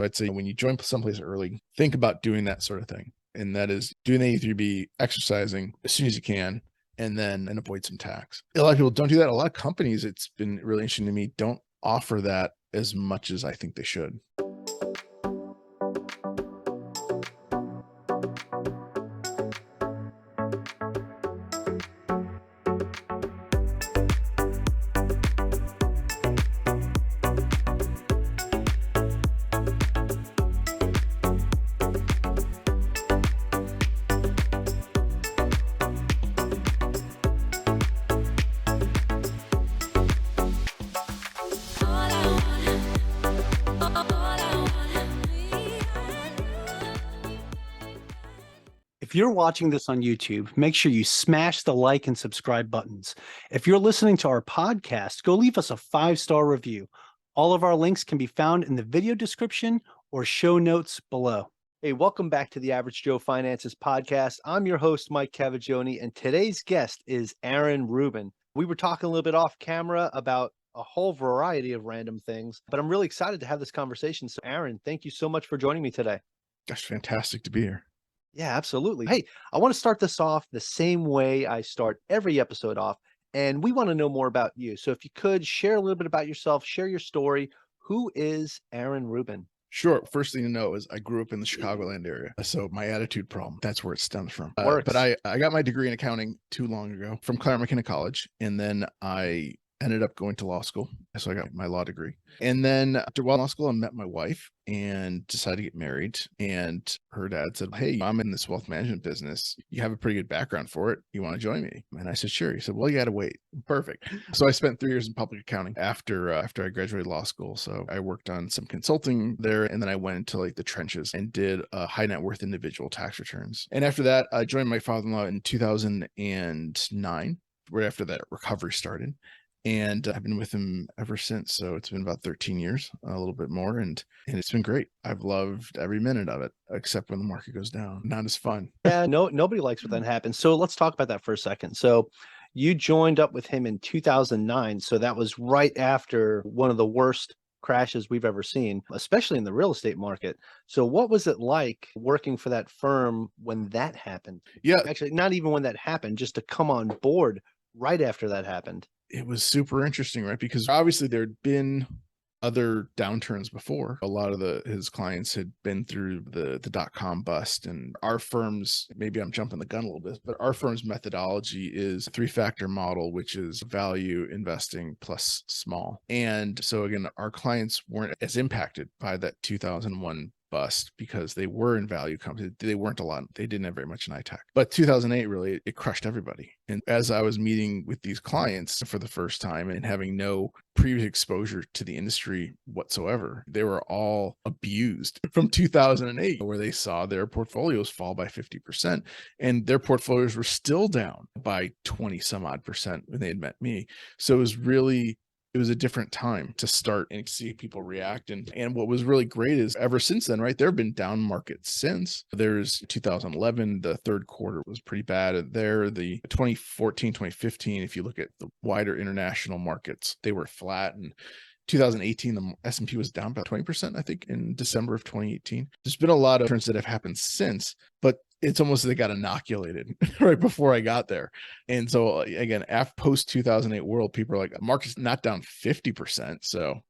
I'd say when you join someplace early, think about doing that sort of thing. And that is doing the A3B, exercising as soon as you can, and avoid some tax. A lot of people don't do that. A lot of companies, it's been really interesting to me, don't offer that as much as I think they should. If you're watching this on YouTube, make sure you smash the like and subscribe buttons. If you're listening to our podcast, go leave us a 5-star review. All of our links can be found in the video description or show notes below. Hey, welcome back to the Average Joe Finances podcast. I'm your host, Mike Cavaggioni, and today's guest is Aaron Rubin. We were talking a little bit off camera about a whole variety of random things, but I'm really excited to have this conversation. So Aaron, thank you so much for joining me today. Gosh, fantastic to be here. Yeah, absolutely. Hey, I want to start this off the same way I start every episode off, and we want to know more about you. So if you could share a little bit about yourself, share your story. Who is Aaron Rubin? Sure. First thing to know is I grew up in the Chicagoland area. So my attitude problem, that's where it stems from. But I got my degree in accounting too long ago from Claremont McKenna College. And then I ended up going to law school. So I got my law degree. And then after law school, I met my wife and decided to get married. And her dad said, "Hey, I'm in this wealth management business. You have a pretty good background for it. You want to join me?" And I said, "Sure." He said, "Well, you got to wait." Perfect. So I spent 3 years in public accounting after I graduated law school. So I worked on some consulting there. And then I went into like the trenches and did high net worth individual tax returns. And after that, I joined my father-in-law in 2009, right after that recovery started. And I've been with him ever since. So it's been about 13 years, a little bit more. And it's been great. I've loved every minute of it, except when the market goes down. Not as fun. Yeah, nobody likes when that happens. So let's talk about that for a second. So you joined up with him in 2009. So that was right after one of the worst crashes we've ever seen, especially in the real estate market. So what was it like working for that firm when that happened? Yeah. Actually, not even when that happened, just to come on board right after that happened. It was super interesting, right? Because obviously there'd been other downturns before. A lot of his clients had been through the dot-com bust, and our firm's, maybe I'm jumping the gun a little bit, but our firm's methodology is a 3-factor model, which is value investing plus small. And so again, our clients weren't as impacted by that 2001 bust because they were in value companies. They weren't a lot. They didn't have very much in high tech. But 2008 really, it crushed everybody. And as I was meeting with these clients for the first time and having no previous exposure to the industry whatsoever, they were all abused from 2008, where they saw their portfolios fall by 50%, and their portfolios were still down by 20 some odd percent when they had met me. So it was a different time to start and see people react. And what was really great is ever since then, right, there have been down markets since. There's 2011, the third quarter was pretty bad there. The 2014, 2015, if you look at the wider international markets, they were flat. And 2018, the S&P was down about 20%, I think, in December of 2018. There's been a lot of turns that have happened since, but it's almost they got inoculated right before I got there. And so again, after post 2008 world, people are like, market's not down 50%. So,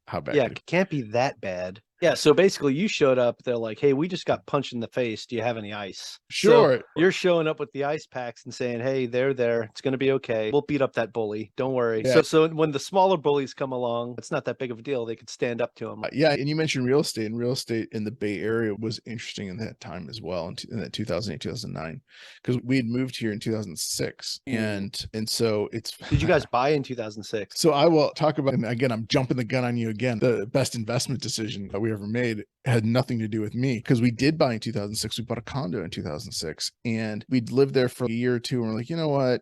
how bad? Yeah, it can't be that bad. Yeah, so basically you showed up, they're like, "Hey, we just got punched in the face. Do you have any ice?" Sure. So you're showing up with the ice packs and saying, "Hey, they're there. It's going to be okay. We'll beat up that bully. Don't worry." Yeah. So when the smaller bullies come along, it's not that big of a deal. They could stand up to them. Yeah. And you mentioned real estate, and real estate in the Bay Area was interesting in that time as well, in that 2008, 2009, because we had moved here in 2006. And so it's... Did you guys buy in 2006? So I will talk about, and again, I'm jumping the gun on you again. The best investment decision that we ever made had nothing to do with me, because we did buy in 2006. We bought a condo in 2006, and we'd lived there for a year or two. And we're like, you know what?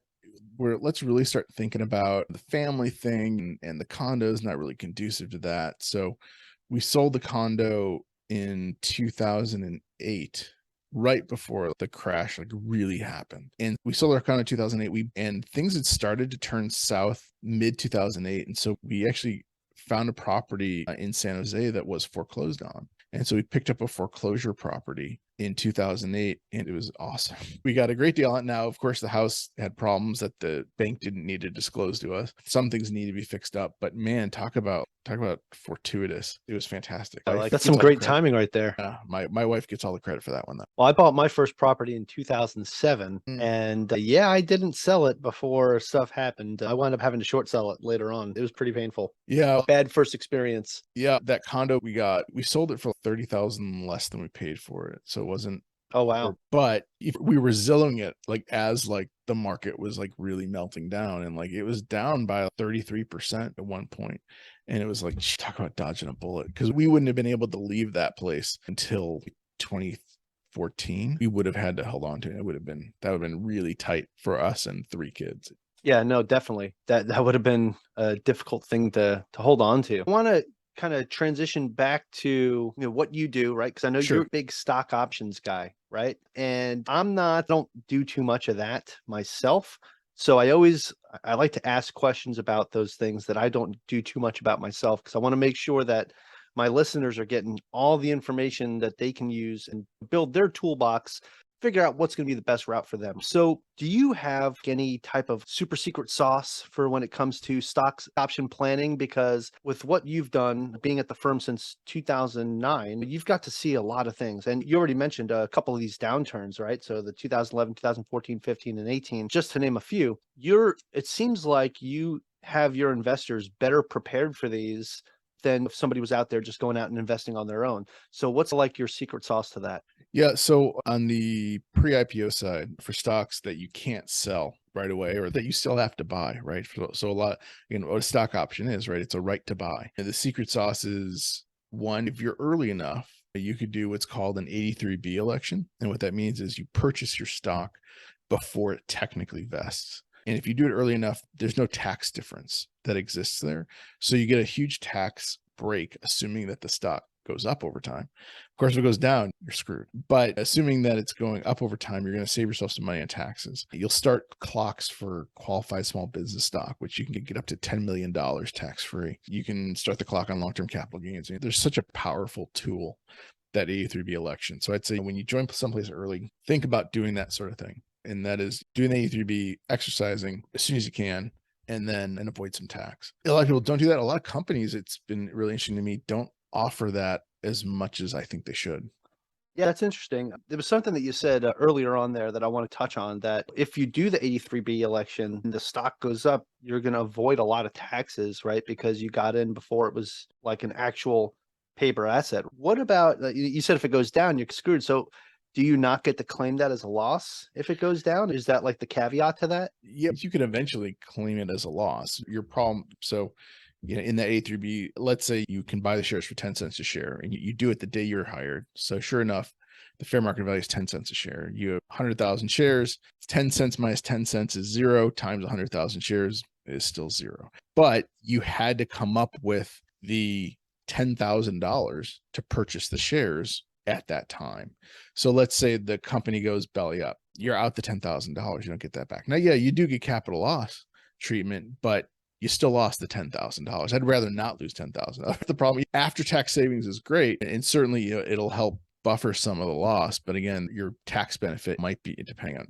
Let's really start thinking about the family thing, and the condo is not really conducive to that. So we sold the condo in 2008, right before the crash really happened. And we sold our condo in 2008. And things had started to turn south mid 2008. And so we actually found a property in San Jose that was foreclosed on. And so we picked up a foreclosure property in 2008, and it was awesome. We got a great deal on it. Now, of course, the house had problems that the bank didn't need to disclose to us. Some things need to be fixed up, but man, talk about fortuitous. It was fantastic. That's some great timing right there. My wife gets all the credit for that one, though. Well, I bought my first property in 2007, Mm. and yeah, I didn't sell it before stuff happened. I wound up having to short sell it later on. It was pretty painful. Yeah, Bad first experience. yeah. That condo we sold it for $30,000 less than we paid for it, so it wasn't. Oh, wow. But if we were zilling it as the market was really melting down, and it was down by 33% at one point. And it was talk about dodging a bullet, because we wouldn't have been able to leave that place until 2014. We would have had to hold on to it. That would have been really tight for us and 3 kids. Yeah, no, definitely. That would have been a difficult thing to hold on to. I want to kind of transition back to what you do, right? Because I know Sure. you're a big stock options guy, right? And I don't do too much of that myself. So I like to ask questions about those things that I don't do too much about myself, because I want to make sure that my listeners are getting all the information that they can use and build their toolbox, figure out what's going to be the best route for them. So do you have any type of super secret sauce for when it comes to stocks option planning? Because with what you've done, being at the firm since 2009, you've got to see a lot of things. And you already mentioned a couple of these downturns, right? So the 2011, 2014, 15, and 18, just to name a few. It seems like you have your investors better prepared for these than if somebody was out there just going out and investing on their own. So what's your secret sauce to that? Yeah. So on the pre-IPO side, for stocks that you can't sell right away, or that you still have to buy, right? So a lot, what a stock option is, right? It's a right to buy. And the secret sauce is, one, if you're early enough, you could do what's called an 83B election. And what that means is you purchase your stock before it technically vests. And if you do it early enough, there's no tax difference that exists there. So you get a huge tax break, assuming that the stock goes up over time. Of course, if it goes down, you're screwed. But assuming that it's going up over time, you're going to save yourself some money on taxes. You'll start clocks for qualified small business stock, which you can get up to $10 million tax-free. You can start the clock on long-term capital gains. There's such a powerful tool, that 83B election. So I'd say when you join someplace early, think about doing that sort of thing. And that is doing the 83B, exercising as soon as you can, and avoid some tax. A lot of people don't do that. A lot of companies, it's been really interesting to me, don't offer that as much as I think they should. Yeah, that's interesting. There was something that you said earlier on there that I want to touch on, that if you do the 83B election and the stock goes up, you're going to avoid a lot of taxes, right? Because you got in before it was like an actual paper asset. What about, you said if it goes down, you're screwed. So do you not get to claim that as a loss if it goes down? Is that the caveat to that? Yeah, you can eventually claim it as a loss. Your problem, so in that A3B, let's say you can buy the shares for 10 cents a share, and you do it the day you're hired. So sure enough, the fair market value is 10 cents a share. You have 100,000 shares. 10 cents minus 10 cents is 0, times 100,000 shares is still 0. But you had to come up with the $10,000 to purchase the shares at that time. So let's say the company goes belly up. You're out the $10,000. You don't get that back. Now, yeah, you do get capital loss treatment, but you still lost the $10,000. I'd rather not lose $10,000. The problem, after tax savings is great, and certainly it'll help buffer some of the loss. But again, your tax benefit might be, depending on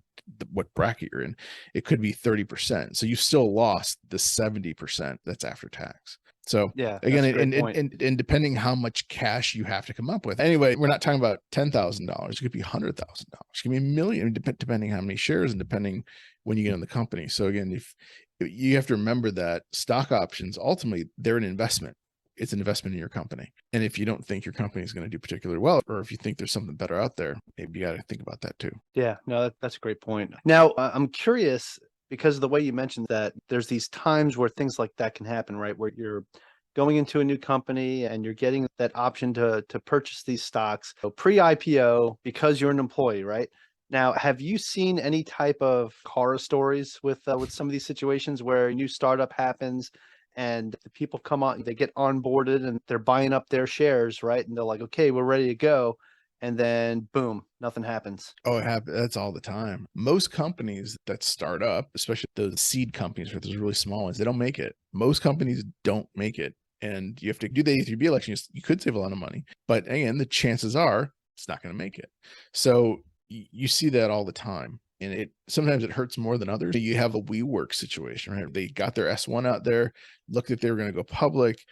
what bracket you're in, it could be 30%. So you still lost the 70% that's after tax. So yeah, again, and depending how much cash you have to come up with. Anyway, we're not talking about $10,000. It could be $100,000. It could be $1 million, depending how many shares and depending when you get in the company. So again, if you have to remember that stock options, ultimately, they're an investment. It's an investment in your company. And if you don't think your company is going to do particularly well, or if you think there's something better out there, maybe you got to think about that too. Yeah, no, that's a great point. Now, I'm curious, because of the way you mentioned that there's these times where things like that can happen, right? Where you're going into a new company and you're getting that option to purchase these stocks. So pre-IPO, because you're an employee, right? Now, have you seen any type of horror stories with some of these situations where a new startup happens and the people come on, they get onboarded and they're buying up their shares, right? And they're like, okay, we're ready to go. And then boom, nothing happens. Oh, that's all the time. Most companies that start up, especially those seed companies or those really small ones, they don't make it. Most companies don't make it. and you have to do the A3B election. You could save a lot of money, but again, the chances are it's not going to make it. So you see that all the time. And sometimes it hurts more than others. You have a WeWork situation, right? They got their S1 out there, looked at they were going to go public.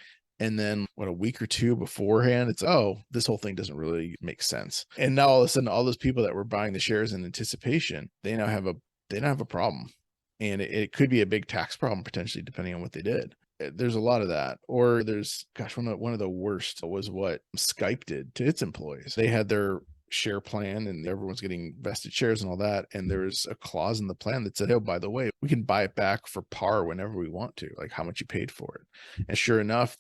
And then a week or two beforehand, it's, oh, this whole thing doesn't really make sense. And now all of a sudden, all those people that were buying the shares in anticipation, they now have a problem. And it could be a big tax problem potentially, depending on what they did. There's a lot of that. Or there's, one of the worst was what Skype did to its employees. They had their share plan and everyone's getting vested shares and all that. And there's a clause in the plan that said, oh, by the way, we can buy it back for par whenever we want to, like how much you paid for it. And sure enough,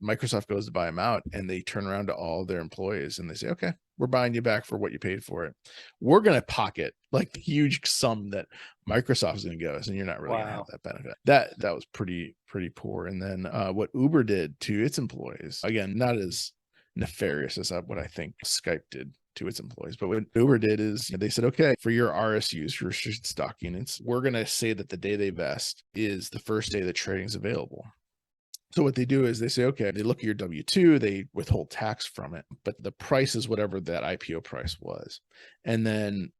Microsoft goes to buy them out and they turn around to all their employees and they say, okay, we're buying you back for what you paid for it. We're going to pocket like the huge sum that Microsoft is going to give us. And you're not really going to have that benefit. That was pretty poor. And then what Uber did to its employees, again, not as nefarious as what I think Skype did to its employees. But what Uber did is they said, okay, for your RSUs, your restricted stock units, we're going to say that the day they vest is the first day that trading is available. So what they do is they say, okay, they look at your W-2, they withhold tax from it, but the price is whatever that IPO price was. And then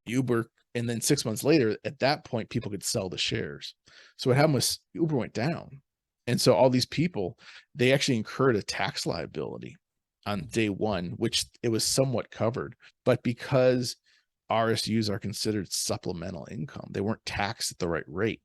6 months later, at that point, people could sell the shares. So what happened was Uber went down. And so all these people, they actually incurred a tax liability on day one, which it was somewhat covered, but because RSUs are considered supplemental income, they weren't taxed at the right rate.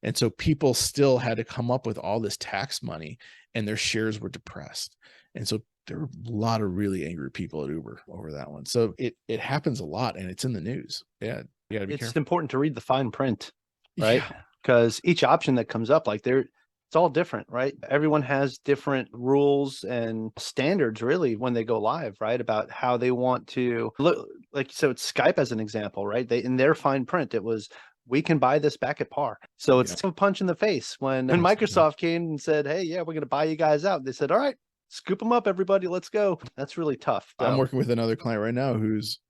And so people still had to come up with all this tax money and their shares were depressed. And so there were a lot of really angry people at Uber over that one. So it happens a lot and it's in the news. Yeah. You gotta be careful. It's important to read the fine print, right? Because each option that comes up, it's all different, right? Everyone has different rules and standards really when they go live, right? About how they want to look. Like, so it's Skype as an example, right? In their fine print, it was, we can buy this back at par. So it's a punch in the face when Microsoft came and said, hey, yeah, we're going to buy you guys out. They said, all right, scoop them up, everybody. Let's go. That's really tough. I'm working with another client right now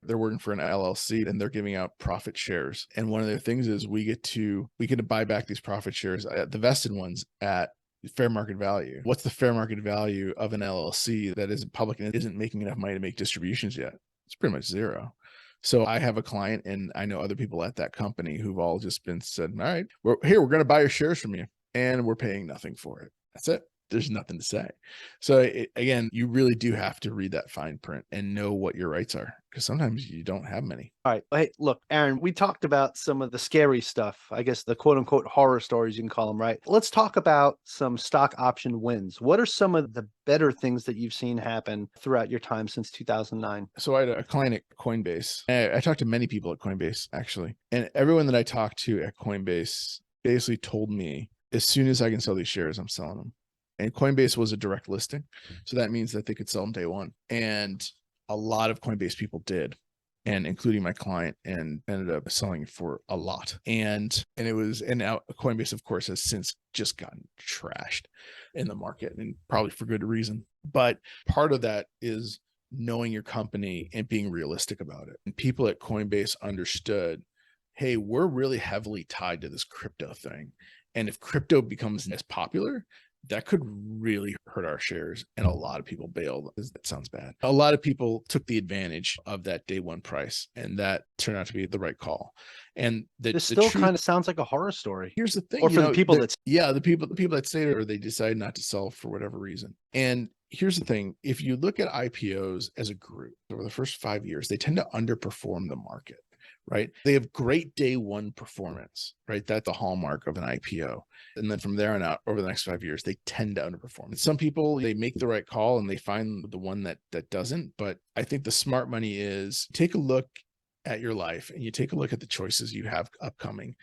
they're working for an LLC and they're giving out profit shares. And one of their things is we get to buy back these profit shares, the vested ones, at fair market value. What's the fair market value of an LLC that isn't public and isn't making enough money to make distributions yet? It's pretty much zero. So I have a client and I know other people at that company who've all just been said, all right, we're going to buy your shares from you and we're paying nothing for it. That's it. There's nothing to say. So again, you really do have to read that fine print and know what your rights are, because sometimes you don't have many. All right. Hey, look, Aaron, we talked about some of the scary stuff, I guess the quote unquote horror stories, you can call them, right? Let's talk about some stock option wins. What are some of the better things that you've seen happen throughout your time since 2009? So I had a client at Coinbase. I talked to many people at Coinbase, actually. And everyone that I talked to at Coinbase basically told me, as soon as I can sell these shares, I'm selling them. And Coinbase was a direct listing. So that means that they could sell them day one. And a lot of Coinbase people did, and including my client, and ended up selling for a lot. And now Coinbase, of course, has since just gotten trashed in the market, and probably for good reason. But part of that is knowing your company and being realistic about it. And people at Coinbase understood, hey, we're really heavily tied to this crypto thing. And if crypto becomes as popular, that could really hurt our shares. And a lot of people bailed. That sounds bad. A lot of people took the advantage of that day one price, and that turned out to be the right call. And this still kind of sounds like a horror story. Here's the thing. Or for the people the people that stayed or they decided not to sell for whatever reason. And here's the thing. If you look at IPOs as a group over the first 5 years, they tend to underperform the market. Right? They have great day one performance, right? That's the hallmark of an IPO. And then from there on out, over the next 5 years, they tend to underperform. And some people, they make the right call and they find the one that doesn't. But I think the smart money is take a look at your life and you take a look at the choices you have upcoming.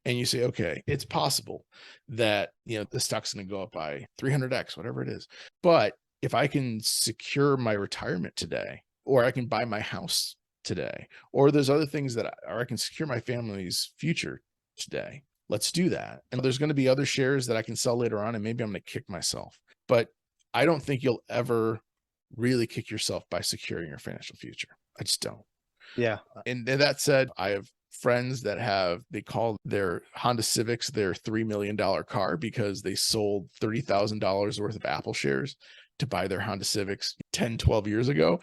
And you say, okay, it's possible that, the stock's going to go up by 300x, whatever it is. But if I can secure my retirement today, or I can buy my house today, or there's other things I can secure my family's future today, let's do that. And there's going to be other shares that I can sell later on, and maybe I'm going to kick myself. But I don't think you'll ever really kick yourself by securing your financial future. I just don't. Yeah. And that said, I have friends that they call their Honda Civics their $3 million car because they sold $30,000 worth of Apple shares to buy their Honda Civics 10, 12 years ago.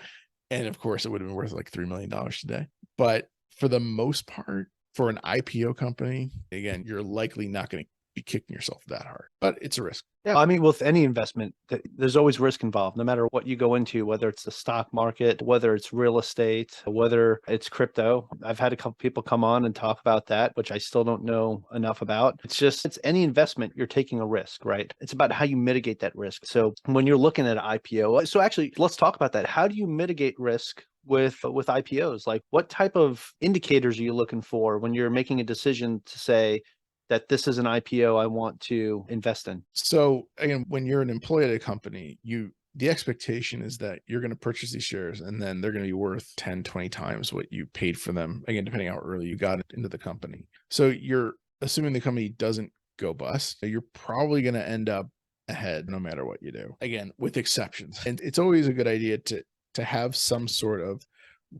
And of course, it would have been worth like $3 million today. But for the most part, for an IPO company, again, you're likely not going to be kicking yourself that hard, but it's a risk. Yeah, I mean, with any investment, there's always risk involved, no matter what you go into, whether it's the stock market, whether it's real estate, whether it's crypto. I've had a couple people come on and talk about that, which I still don't know enough about. It's any investment, you're taking a risk, right? It's about how you mitigate that risk. So when you're looking at an IPO, so actually, let's talk about that. How do you mitigate risk with IPOs? Like, what type of indicators are you looking for when you're making a decision to say that this is an IPO I want to invest in? So again, when you're an employee at a company, the expectation is that you're going to purchase these shares and then they're going to be worth 10, 20 times what you paid for them. Again, depending how early you got into the company. So you're assuming the company doesn't go bust. You're probably going to end up ahead no matter what you do. Again, with exceptions. And it's always a good idea to have some sort of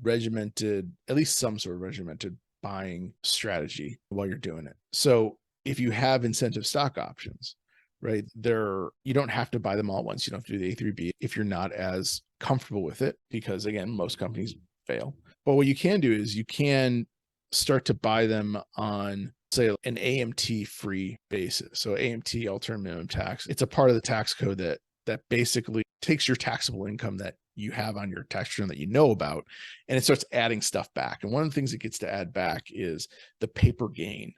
regimented buying strategy while you're doing it. So if you have incentive stock options, right, you don't have to buy them all at once. You don't have to do the A3B if you're not as comfortable with it, because again, most companies fail. But what you can do is you can start to buy them on, say, an AMT free basis. So AMT, alternative minimum tax, it's a part of the tax code that basically takes your taxable income that you have on your tax return that you know about, and it starts adding stuff back. And one of the things it gets to add back is the paper gain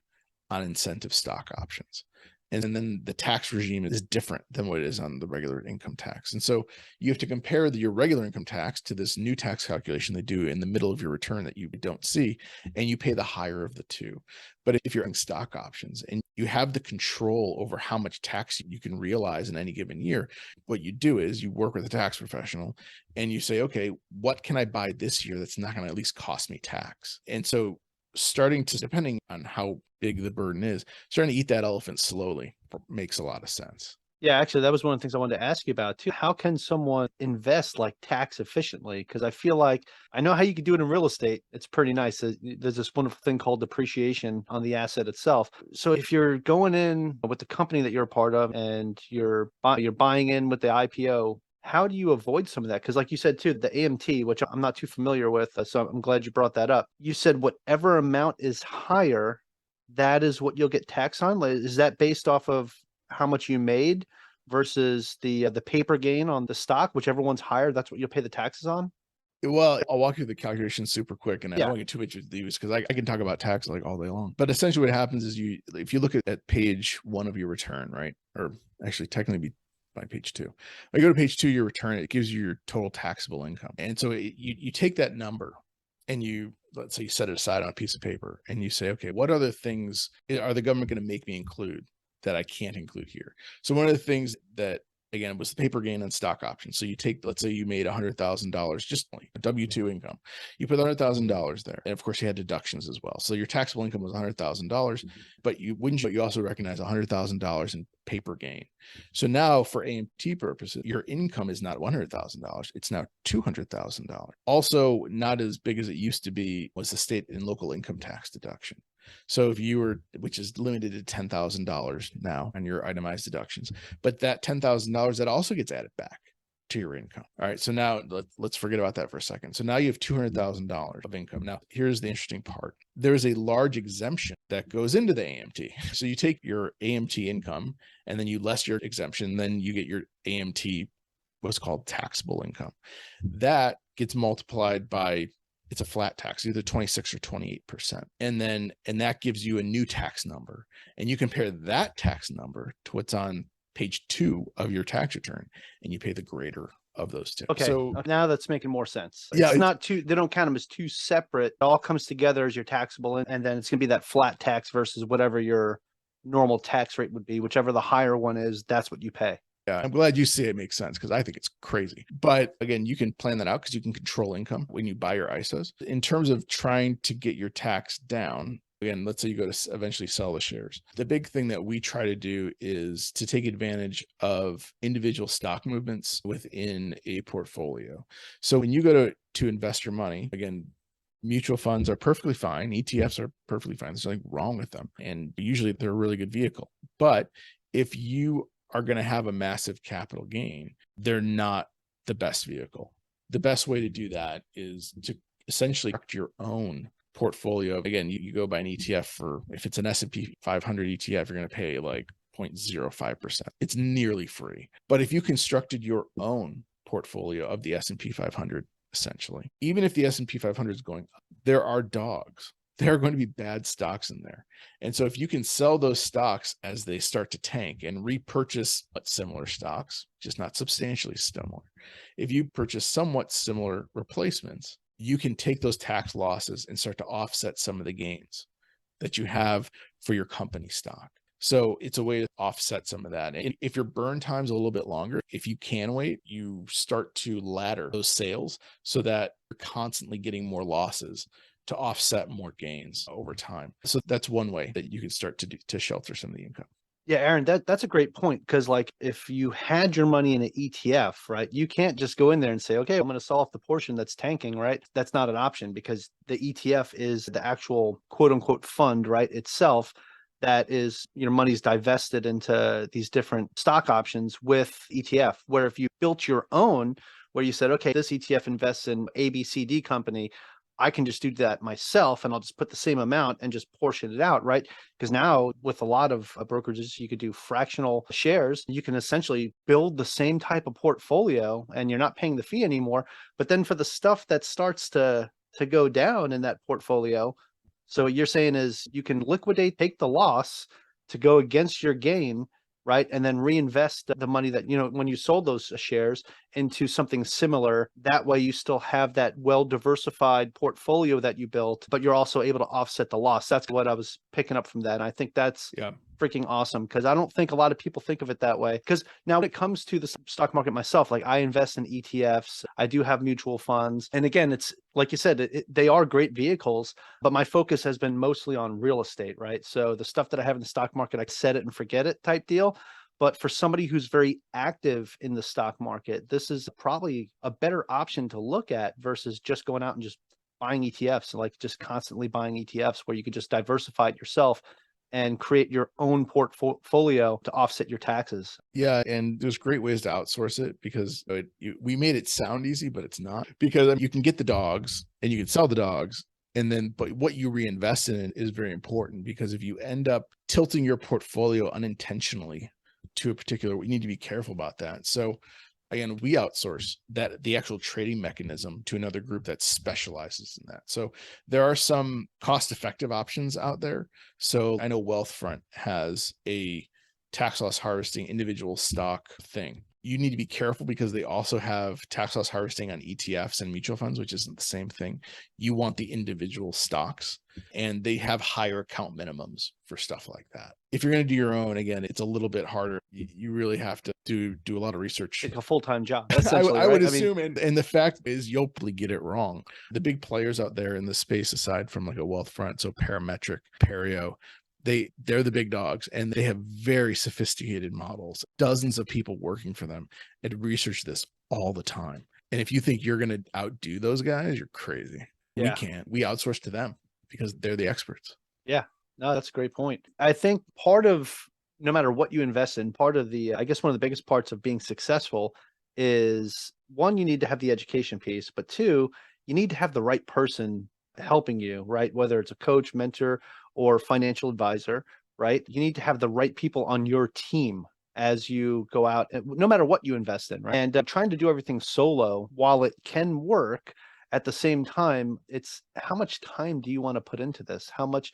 on incentive stock options. And then the tax regime is different than what it is on the regular income tax. And so you have to compare your regular income tax to this new tax calculation they do in the middle of your return that you don't see, and you pay the higher of the two. But if you're in stock options and you have the control over how much tax you can realize in any given year, what you do is you work with a tax professional and you say, okay, what can I buy this year that's not going to at least cost me tax? And so depending on how big the burden is, starting to eat that elephant slowly makes a lot of sense. Yeah, actually, that was one of the things I wanted to ask you about too. How can someone invest like tax efficiently? Because I feel like I know how you can do it in real estate. It's pretty nice. There's this wonderful thing called depreciation on the asset itself. So if you're going in with the company that you're a part of and you're buying in with the IPO, how do you avoid some of that? Because like you said too, the AMT, which I'm not too familiar with, so I'm glad you brought that up. You said whatever amount is higher, that is what you'll get taxed on. Like, is that based off of how much you made versus the paper gain on the stock? Whichever one's higher, that's what you'll pay the taxes on? Well, I'll walk you through the calculation super quick, and I Yeah. don't want to get too much with these because I can talk about tax like all day long. But essentially what happens is if you look at page 1 of your return, right? Or actually technically be by page 2. I go to page 2 of your return, it gives you your total taxable income. And so you take that number and let's say you set it aside on a piece of paper and you say, okay, what other things are the government going to make me include that I can't include here? So one of the things that, again, was the paper gain on stock options. So you take, let's say you made $100,000, just like a W-2 income. You put $100,000 there. And of course you had deductions as well. So your taxable income was $100,000, but you also recognize $100,000 in paper gain. So now for AMT purposes, your income is not $100,000. It's now $200,000. Also not as big as it used to be was the state and local income tax deduction. So if you were, which is limited to $10,000 now on your itemized deductions, but that $10,000, that also gets added back to your income. All right. So now let's forget about that for a second. So now you have $200,000 of income. Now here's the interesting part. There's a large exemption that goes into the AMT. So you take your AMT income and then you less your exemption, then you get your AMT, what's called taxable income. That gets multiplied by, it's a flat tax, either 26 or 28%. And that gives you a new tax number. And you compare that tax number to what's on page 2 of your tax return, and you pay the greater of those two. Okay. So now that's making more sense. Yeah, It's not two, they don't count them as two separate. It all comes together as your taxable, and then it's going to be that flat tax versus whatever your normal tax rate would be. Whichever the higher one is, that's what you pay. yeah, I'm glad you say it makes sense because I think it's crazy. But again, you can plan that out because you can control income when you buy your ISOs. In terms of trying to get your tax down, again, let's say you go to eventually sell the shares. The big thing that we try to do is to take advantage of individual stock movements within a portfolio. So when you go to invest your money, again, Mutual funds are perfectly fine. ETFs are perfectly fine. There's nothing wrong with them. And usually they're a really good vehicle. But if you are going to have a massive capital gain, they're not the best vehicle. The best way to do that is to essentially construct your own portfolio. Again, you go buy an ETF for, if it's an S&P 500 ETF, you're going to pay like 0.05%. It's nearly free. But if you constructed your own portfolio of the S&P 500, essentially, even if the S&P 500 is going up, there are dogs. There are going to be bad stocks in there. And so if you can sell those stocks as they start to tank and repurchase similar stocks, just not substantially similar, if you purchase somewhat similar replacements, you can take those tax losses and start to offset some of the gains that you have for your company stock. So it's a way to offset some of that. And if your burn time's a little bit longer, if you can wait, you start to ladder those sales so that you're constantly getting more losses to offset more gains over time. So that's one way that you can start to shelter some of the income. Yeah, Aaron, that's a great point, because like if you had your money in an ETF, right, you can't just go in there and say, okay, I'm going to sell off the portion that's tanking, right? That's not an option, because the ETF is the actual quote unquote fund, right, itself, that is, money's divested into these different stock options with ETF. Where if you built your own, where you said, okay, this ETF invests in ABCD company, I can just do that myself, and I'll just put the same amount and just portion it out, right? Because now with a lot of brokerages, you could do fractional shares. You can essentially build the same type of portfolio and you're not paying the fee anymore. But then for the stuff that starts to go down in that portfolio, so what you're saying is you can liquidate, take the loss to go against your gain, right? And then reinvest the money that, when you sold those shares into something similar. That way you still have that well-diversified portfolio that you built, but you're also able to offset the loss. That's what I was picking up from that. And I think that's freaking awesome, because I don't think a lot of people think of it that way. Because now when it comes to the stock market myself, like I invest in ETFs, I do have mutual funds. And again, it's like you said, they are great vehicles, but my focus has been mostly on real estate, right? So the stuff that I have in the stock market, I set it and forget it type deal. But for somebody who's very active in the stock market, this is probably a better option to look at versus just going out and just buying ETFs, like just constantly buying ETFs, where you could just diversify it yourself and create your own portfolio to offset your taxes. Yeah, and there's great ways to outsource it, because we made it sound easy, but it's not. Because you can get the dogs and you can sell the dogs, but what you reinvest in is very important, because if you end up tilting your portfolio unintentionally to a particular, we need to be careful about that. So again, we outsource the actual trading mechanism to another group that specializes in that. So there are some cost-effective options out there. So I know Wealthfront has a tax loss harvesting individual stock thing. You need to be careful, because they also have tax loss harvesting on ETFs and mutual funds, which isn't the same thing. You want the individual stocks, and they have higher account minimums for stuff like that. If you're going to do your own, again, it's a little bit harder. You really have to do a lot of research. It's a full-time job, essentially. I would assume, and the fact is, you'll probably get it wrong. The big players out there in the space, aside from like a Wealthfront, so Parametric, Perio, they're the big dogs, and they have very sophisticated models, dozens of people working for them, and research this all the time. And if you think you're going to outdo those guys, you're crazy. Yeah. We can't. We outsource to them because they're the experts. Yeah, no, that's a great point. I think part of, no matter what you invest in, part of I guess one of the biggest parts of being successful is, one, you need to have the education piece, but two, you need to have the right person helping you, right? Whether it's a coach, mentor, or financial advisor, right? You need to have the right people on your team as you go out, no matter what you invest in, right? And trying to do everything solo, while it can work, at the same time, it's how much time do you want to put into this? How much,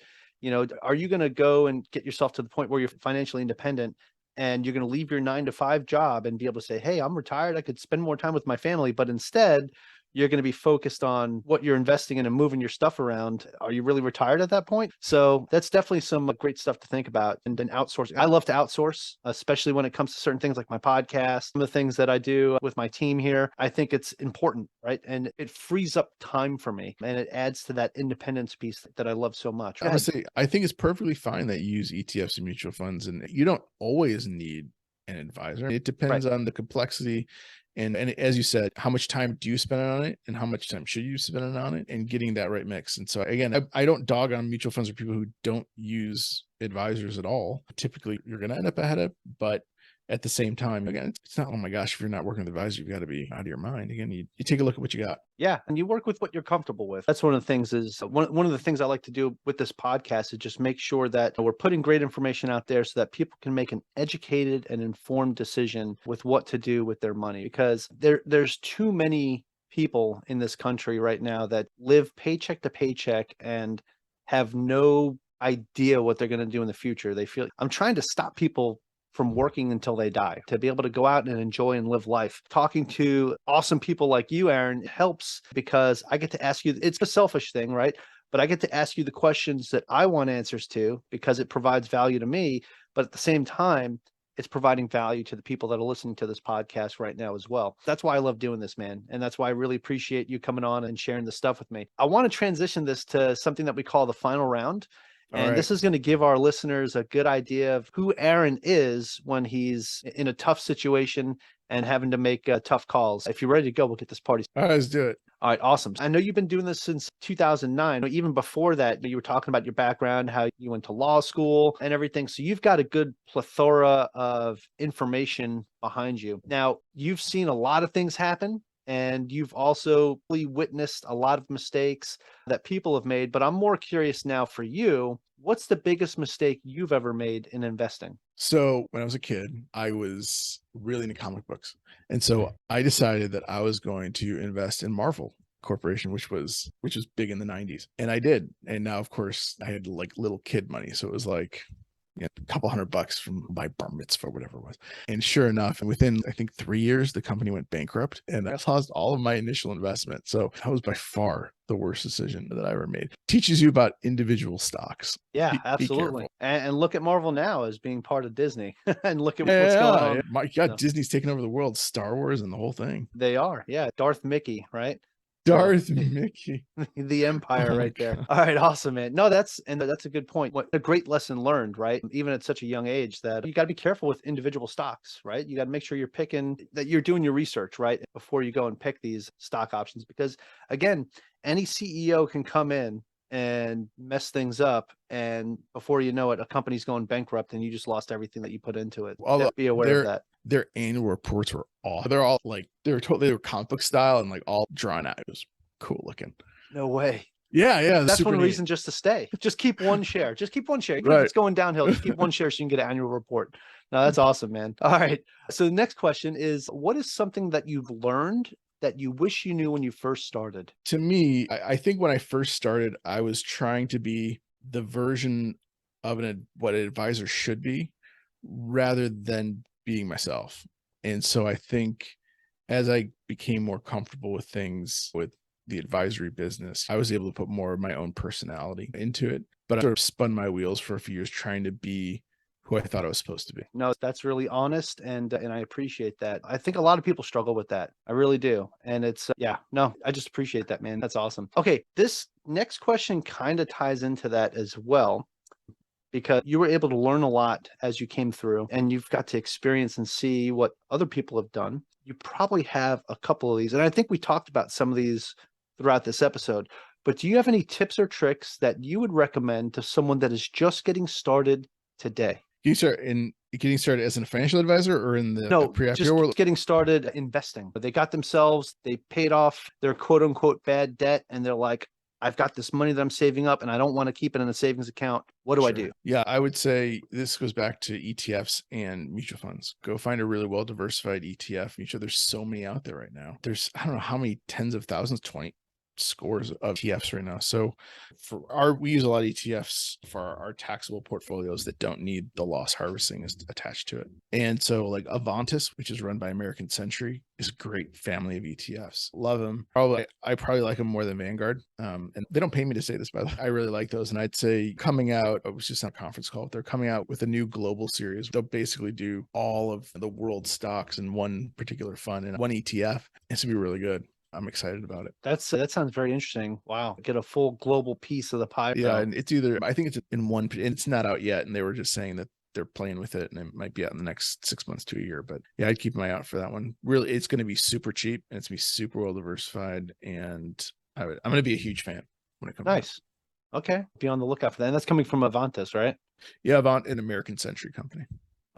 are you going to go and get yourself to the point where you're financially independent and you're going to leave your 9-to-5 job and be able to say, hey, I'm retired, I could spend more time with my family, but instead you're going to be focused on what you're investing in and moving your stuff around. Are you really retired at that point? So that's definitely some great stuff to think about. And then outsourcing. I love to outsource, especially when it comes to certain things like my podcast, some of the things that I do with my team here. I think it's important, right? And it frees up time for me, and it adds to that independence piece that I love so much. Honestly, I think it's perfectly fine that you use ETFs and mutual funds, and you don't always need an advisor. It depends on the complexity And as you said, how much time do you spend on it and how much time should you spend on it, and getting that right mix. And so again, I don't dog on mutual funds for people who don't use advisors at all. Typically you're going to end up ahead of, but at the same time, again, it's not, oh my gosh, if you're not working with advisors, you've got to be out of your mind. Again, you take a look at what you got. Yeah. And you work with what you're comfortable with. That's one of the things is one of the things I like to do with this podcast is just make sure that we're putting great information out there so that people can make an educated and informed decision with what to do with their money, because there's too many people in this country right now that live paycheck to paycheck and have no idea what they're going to do in the future. They feel I'm trying to stop people from working until they die, to be able to go out and enjoy and live life. Talking to awesome people like you, Aaron, helps because I get to ask you, it's a selfish thing, right? But I get to ask you the questions that I want answers to because it provides value to me. But at the same time, it's providing value to the people that are listening to this podcast right now as well. That's why I love doing this, man. And that's why I really appreciate you coming on and sharing this stuff with me. I want to transition this to something that we call the final round. And this is going to give our listeners a good idea of who Aaron is when he's in a tough situation and having to make tough calls. If you're ready to go, we'll get this party. All right, let's do it. All right, awesome. I know you've been doing this since 2009. Even before that, you were talking about your background, how you went to law school and everything. So you've got a good plethora of information behind you. Now, you've seen a lot of things happen. And you've also witnessed a lot of mistakes that people have made. But I'm more curious now for you, what's the biggest mistake you've ever made in investing? So when I was a kid, I was really into comic books. And so I decided that I was going to invest in Marvel Corporation, which was big in the 90s. And I did. And now, of course, I had like little kid money. So it was like, a couple $100 from my bar mitzvah, whatever it was. And sure enough, within, I think 3 years, the company went bankrupt and I lost all of my initial investment. So that was by far the worst decision that I ever made. Teaches you about individual stocks. Yeah, absolutely. And look at Marvel now as being part of Disney and look at what's going on. My God, Disney's taking over the world, Star Wars and the whole thing. They are. Yeah. Darth Mickey, right? Darth Mickey. The empire right there. God. All right. Awesome, man. No, that's a good point. What a great lesson learned, right? Even at such a young age that you got to be careful with individual stocks, right? You got to make sure you're doing your research, right? Before you go and pick these stock options, because again, any CEO can come in and mess things up. And before you know it, a company's going bankrupt and you just lost everything that you put into it. Be aware of that. Their annual reports were all, they were comic book style and like all drawn out. It was cool looking. No way. Yeah. That's one reason just to stay. Just keep one share. Even if it's going downhill, just keep one share so you can get an annual report. No, that's awesome, man. All right. So the next question is, what is something that you've learned that you wish you knew when you first started? To me, I think when I first started, I was trying to be the version of what an advisor should be rather than being myself. And so I think as I became more comfortable with things with the advisory business, I was able to put more of my own personality into it. But I sort of spun my wheels for a few years trying to be who I thought I was supposed to be. No, that's really honest. And I appreciate that. I think a lot of people struggle with that. I really do. And it's, I just appreciate that, man. That's awesome. Okay. This next question kind of ties into that as well, because you were able to learn a lot as you came through and you've got to experience and see what other people have done. You probably have a couple of these. And I think we talked about some of these throughout this episode, but do you have any tips or tricks that you would recommend to someone that is just getting started today? You start in getting started as a financial advisor or in the pre-IPO just world? Getting started investing. They got themselves, they paid off their quote unquote bad debt. And they're like, I've got this money that I'm saving up and I don't want to keep it in a savings account. What do I do? Yeah, I would say this goes back to ETFs and mutual funds. Go find a really well-diversified ETF. There's so many out there right now. There's, I don't know how many tens of thousands, 20 scores of ETFs right now. So we use a lot of ETFs for our taxable portfolios that don't need the loss harvesting attached to it. And so like Avantis, which is run by American Century, is a great family of ETFs. Love them. I probably like them more than Vanguard. And they don't pay me to say this, by the way. I really like those. And I'd say coming out, I was just on a conference call, they're coming out with a new global series. They'll basically do all of the world stocks in one particular fund and one ETF. It's gonna be really good. I'm excited about it. That sounds very interesting. Wow. Get a full global piece of the pie. Yeah. And it's I think it's in one, and it's not out yet. And they were just saying that they're playing with it and it might be out in the next 6 months to a year. But yeah, I'd keep my eye out for that one. Really, it's going to be super cheap and it's going to be super well diversified. And I'm going to be a huge fan when it comes out. Nice. Okay. Be on the lookout for that. And that's coming from Avantis, right? Yeah, Avant, an American Century company.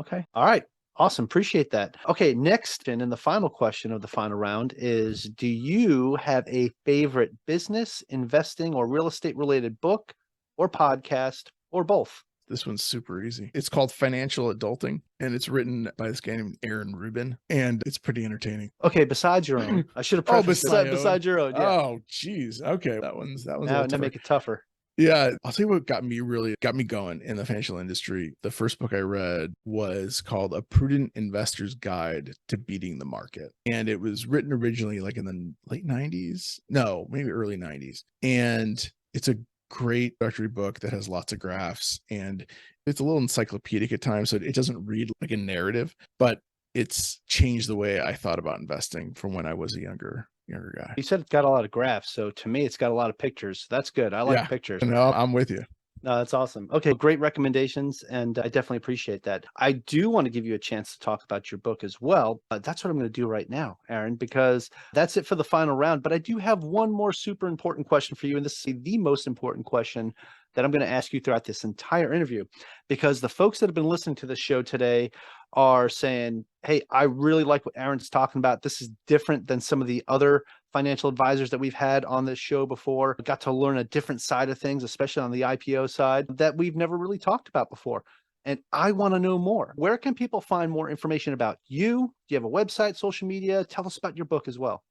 Okay. All right. Awesome. Appreciate that. Okay. Next, and the final question of the final round is, do you have a favorite business, investing, or real estate related book or podcast or both? This one's super easy. It's called Financial Adulting, and it's written by this guy named Aaron Rubin, and it's pretty entertaining. Okay, besides your own. I should have prefaced besides your own. Yeah. Oh, geez. Okay, that one's now make it tougher. Yeah, I'll tell you what got me going in the financial industry. The first book I read was called A Prudent Investor's Guide to Beating the Market. And it was written originally like in the late 90s. No, maybe early 90s. And it's a great introductory book that has lots of graphs, and it's a little encyclopedic at times. So it doesn't read like a narrative, but it's changed the way I thought about investing from when I was a younger guy. You said it's got a lot of graphs. So to me, it's got a lot of pictures. That's good. I like pictures. No, I'm with you. No, that's awesome. Okay, great recommendations, and I definitely appreciate that. I do want to give you a chance to talk about your book as well. That's what I'm going to do right now, Aaron, because that's it for the final round. But I do have one more super important question for you, and this is the most important question that I'm going to ask you throughout this entire interview, because the folks that have been listening to the show today are saying, hey, I really like what Aaron's talking about. This is different than some of the other financial advisors that we've had on this show before. Got to learn a different side of things, especially on the IPO side, that we've never really talked about before. And I want to know more. Where can people find more information about you? Do you have a website, social media? Tell us about your book as well.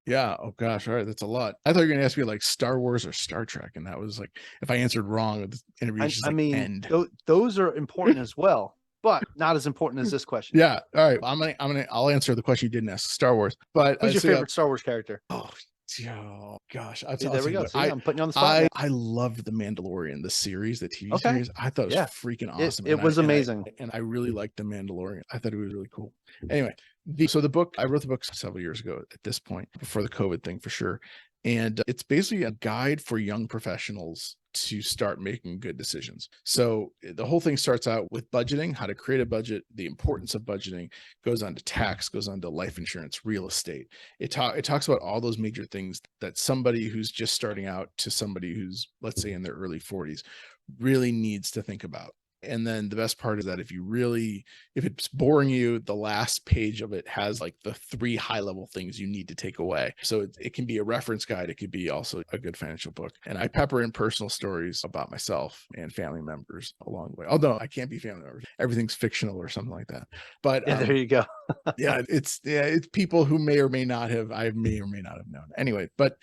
Yeah. Oh gosh. All right. That's a lot. I thought you were going to ask me like Star Wars or Star Trek. And that was like, if I answered wrong, the interview just end. Those are important as well, but not as important as this question. Yeah. All right. I'll answer the question you didn't ask. Star Wars. But who's your favorite Star Wars character? Oh gosh. There we go. See, I'm putting you on the spot. I loved The Mandalorian, the series, the TV series. I thought it was freaking awesome. It was amazing. And I really liked The Mandalorian. I thought it was really cool. Anyway, I wrote the book several years ago at this point, before the COVID thing for sure. And it's basically a guide for young professionals to start making good decisions. So the whole thing starts out with budgeting, how to create a budget, the importance of budgeting, goes on to tax, goes on to life insurance, real estate. It talks about all those major things that somebody who's just starting out to somebody who's, let's say, in their early 40s really needs to think about. And then the best part is that if it's boring you, the last page of it has like the 3 high-level things you need to take away. So it can be a reference guide. It could be also a good financial book. And I pepper in personal stories about myself and family members along the way. Although I can't be family members. Everything's fictional or something like that. But there you go. it's people who may or may not have known. Anyway, but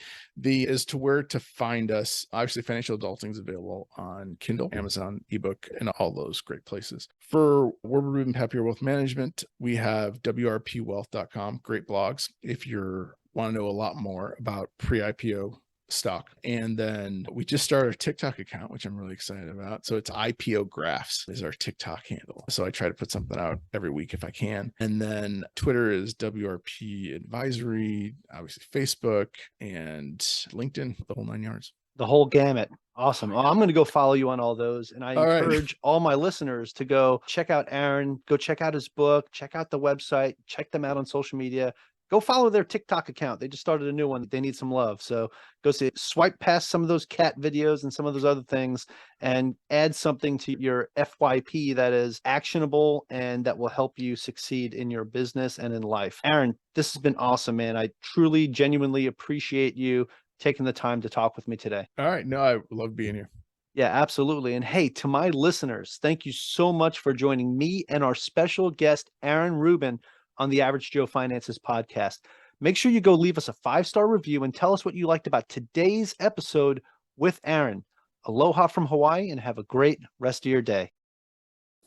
as to where to find us, obviously Financial Adulting is available on Kindle, Amazon, ebook, and all those great places. For Warburg Rubin Happier Wealth Management, we have wrpwealth.com, great blogs if you want to know a lot more about pre-IPO stock. And then we just started a TikTok account, which I'm really excited about. So it's IPO Graphs is our TikTok handle. So I try to put something out every week if I can. And then Twitter is WRP Advisory, obviously Facebook and LinkedIn, the whole 9 yards. The whole gamut. Awesome. Well, I'm going to go follow you on all those. And I encourage all my listeners to go check out Aaron, go check out his book, check out the website, check them out on social media. Go follow their TikTok account. They just started a new one. They need some love. So go swipe past some of those cat videos and some of those other things and add something to your FYP that is actionable and that will help you succeed in your business and in life. Aaron, this has been awesome, man. I truly, genuinely appreciate you taking the time to talk with me today. All right. No, I love being here. Yeah, absolutely. And hey, to my listeners, thank you so much for joining me and our special guest, Aaron Rubin, on the Average Joe Finances podcast. Make sure you go leave us a 5-star review and tell us what you liked about today's episode with Aaron. Aloha from Hawaii and have a great rest of your day.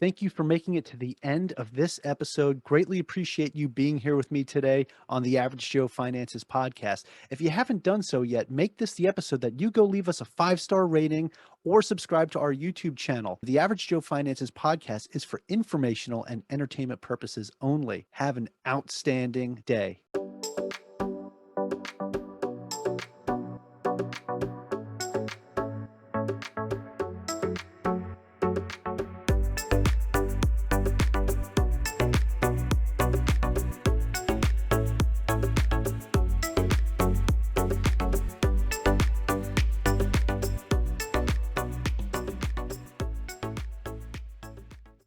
Thank you for making it to the end of this episode. Greatly appreciate you being here with me today on the Average Joe Finances podcast. If you haven't done so yet, make this the episode that you go leave us a 5-star rating or subscribe to our YouTube channel. The Average Joe Finances podcast is for informational and entertainment purposes only. Have an outstanding day.